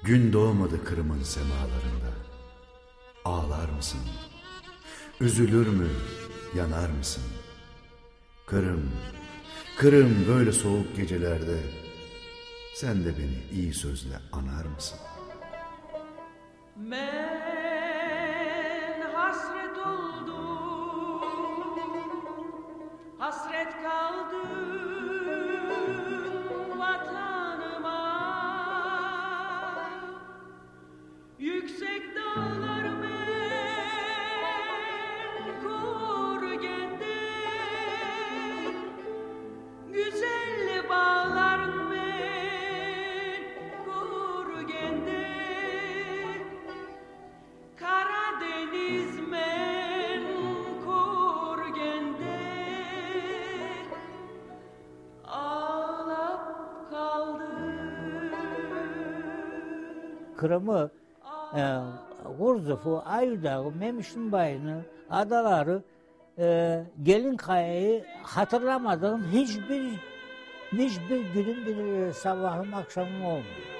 Gün doğmadı Kırım'ın semalarında. Ağlar mısın? Üzülür mü? Yanar mısın? Kırım, Kırım böyle soğuk gecelerde sen de beni iyi sözle anar mısın? Ben hasret oldum, hasret kaldım vatanıma. Yüksek dağlar men Kurgen'de, güzel bağlar men Kurgen'de, Karadeniz men Kurgen'de ağlap kaldım. Kırım'ı, Kurzufu, Aydağı, Memiş'in bayını, adaları, Gelinkaya'yı hatırlamadığım hiçbir günün bir sabahım akşamım olmuyor.